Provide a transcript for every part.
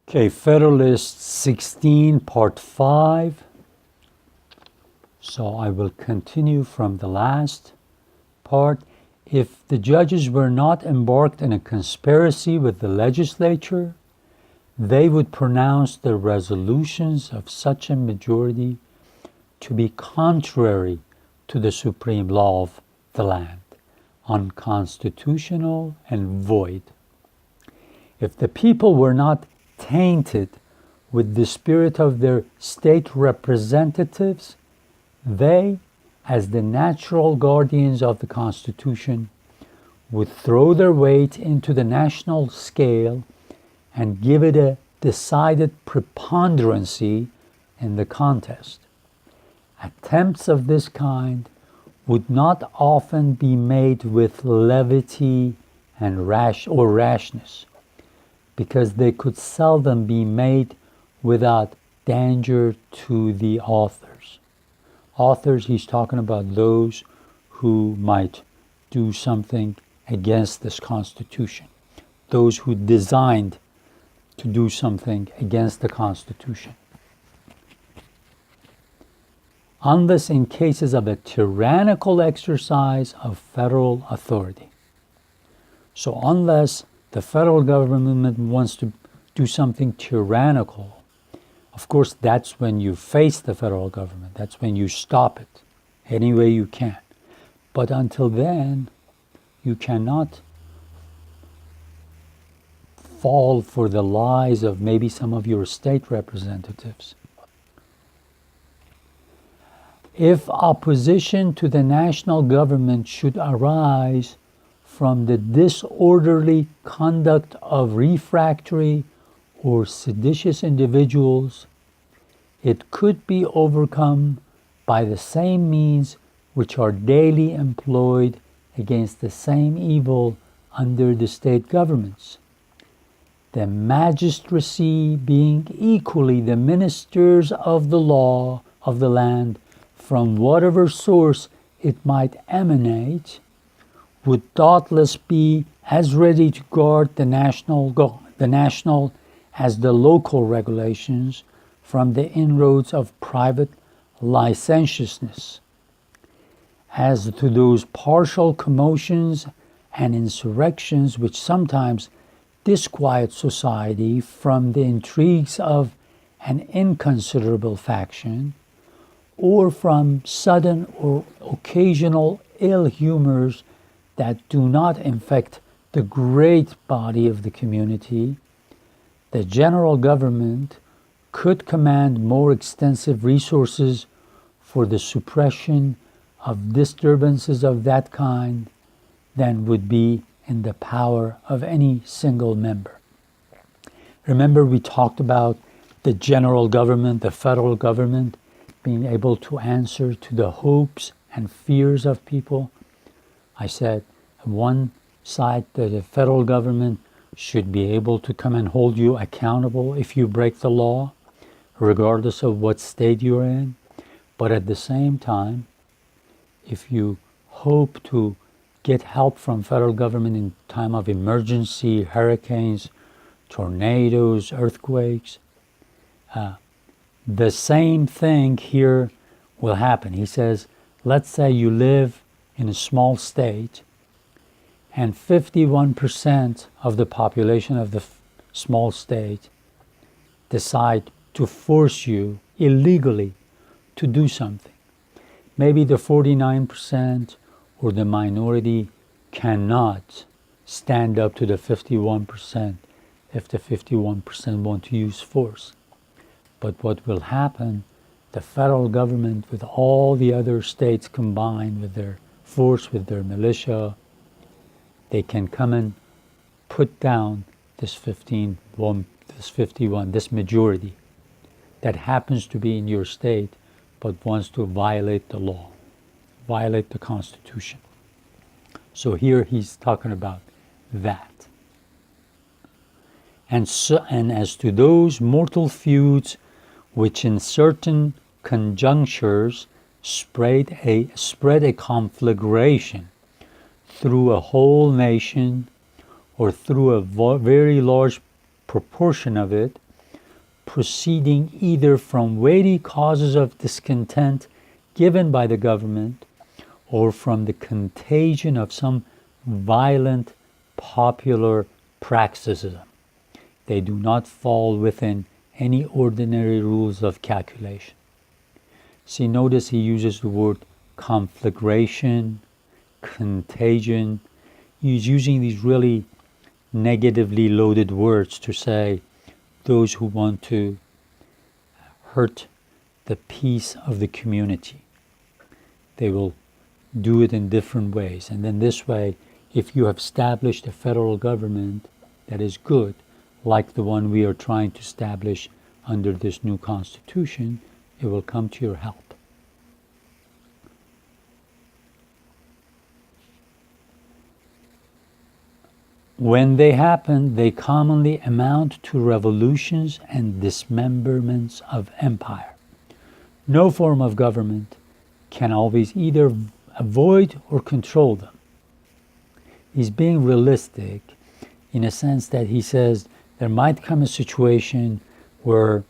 Okay, Federalist 16, Part 5. So I will continue from the last part. If the judges were not embarked in a conspiracy with the legislature, they would pronounce the resolutions of such a majority to be contrary to the supreme law of the land, unconstitutional and void. If the people were not tainted with the spirit of their state representatives, they, as the natural guardians of the Constitution, would throw their weight into the national scale and give it a decided preponderancy in the contest. Attempts of this kind would not often be made with levity and rashness, because they could seldom be made without danger to the authors. Authors, he's talking about those who might do something against this Constitution, those who designed to do something against the Constitution. Unless in cases of a tyrannical exercise of federal authority. So unless the federal government wants to do something tyrannical, of course that's when you face the federal government. That's when you stop it any way you can. But until then, you cannot fall for the lies of maybe some of your state representatives. If opposition to the national government should arise from the disorderly conduct of refractory or seditious individuals, it could be overcome by the same means which are daily employed against the same evil under the state governments. The magistracy being equally the ministers of the law of the land, from whatever source it might emanate, would doubtless be as ready to guard the national as the local regulations from the inroads of private licentiousness. As to those partial commotions and insurrections which sometimes disquiet society from the intrigues of an inconsiderable faction, or from sudden or occasional ill humors that do not infect the great body of the community, the general government could command more extensive resources for the suppression of disturbances of that kind than would be in the power of any single member. Remember, we talked about the general government, the federal government, being able to answer to the hopes and fears of people. I said, on one side, that the federal government should be able to come and hold you accountable if you break the law, regardless of what state you're in. But at the same time, if you hope to get help from federal government in time of emergency, hurricanes, tornadoes, earthquakes, the same thing here will happen. He says, let's say you live in a small state and 51% of the population of the small state decide to force you illegally to do something. Maybe the 49% or the minority cannot stand up to the 51% if the 51% want to use force. But what will happen, the federal government with all the other states combined with their force, with their militia, they can come and put down this 51, this majority that happens to be in your state but wants to violate the law, violate the Constitution. So here he's talking about that. And as to those mortal feuds which in certain conjunctures spread a conflagration through a whole nation or through a very large proportion of it, proceeding either from weighty causes of discontent given by the government or from the contagion of some violent popular praxisism. They do not fall within any ordinary rules of calculation. See, notice he uses the word conflagration, contagion. He's using these really negatively loaded words to say those who want to hurt the peace of the community. They will do it in different ways. And then this way, if you have established a federal government that is good, like the one we are trying to establish under this new constitution, it will come to your help. When they happen, they commonly amount to revolutions and dismemberments of empire. No form of government can always either avoid or control them. He's being realistic in a sense that he says there might come a situation where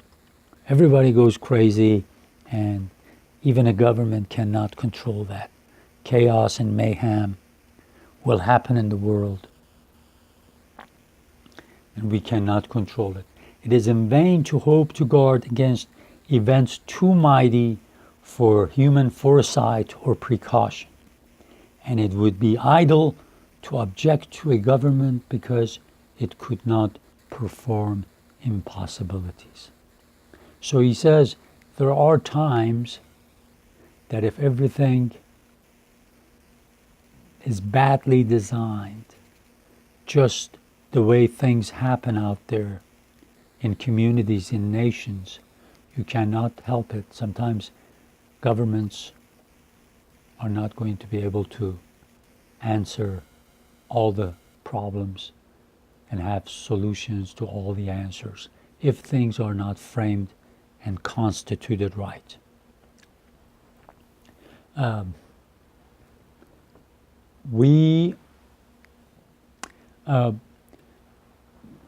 everybody goes crazy and even a government cannot control that. Chaos and mayhem will happen in the world, and we cannot control it. It is in vain to hope to guard against events too mighty for human foresight or precaution, and it would be idle to object to a government because it could not perform impossibilities. So he says there are times that if everything is badly designed, just the way things happen out there in communities, in nations, you cannot help it. Sometimes governments are not going to be able to answer all the problems and have solutions to all the answers if things are not framed and constituted right.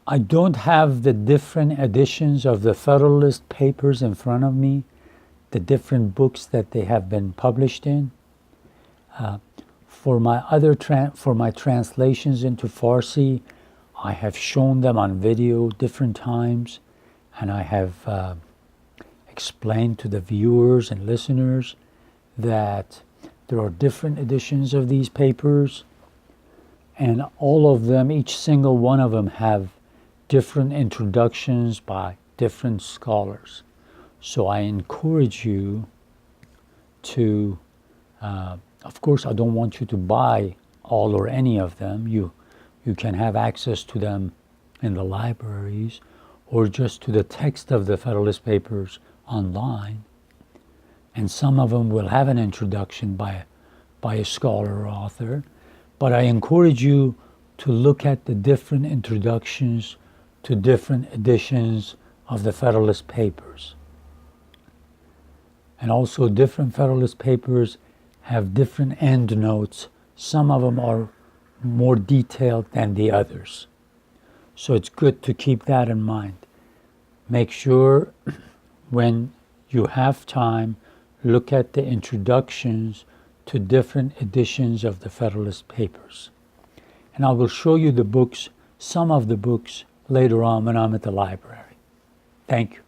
I don't have the different editions of the Federalist Papers in front of me, the different books that they have been published in. For my translations into Farsi, I have shown them on video different times, and I have explained to the viewers and listeners that there are different editions of these papers, and all of them, each single one of them, have different introductions by different scholars. So I encourage you to, of course, I don't want you to buy all or any of them. You can have access to them in the libraries or just to the text of the Federalist Papers online. And some of them will have an introduction by a scholar or author. But I encourage you to look at the different introductions to different editions of the Federalist Papers. And also different Federalist Papers have different endnotes. Some of them are more detailed than the others. So it's good to keep that in mind. Make sure when you have time, look at the introductions to different editions of the Federalist Papers. And I will show you the books, some of the books, later on when I'm at the library. Thank you.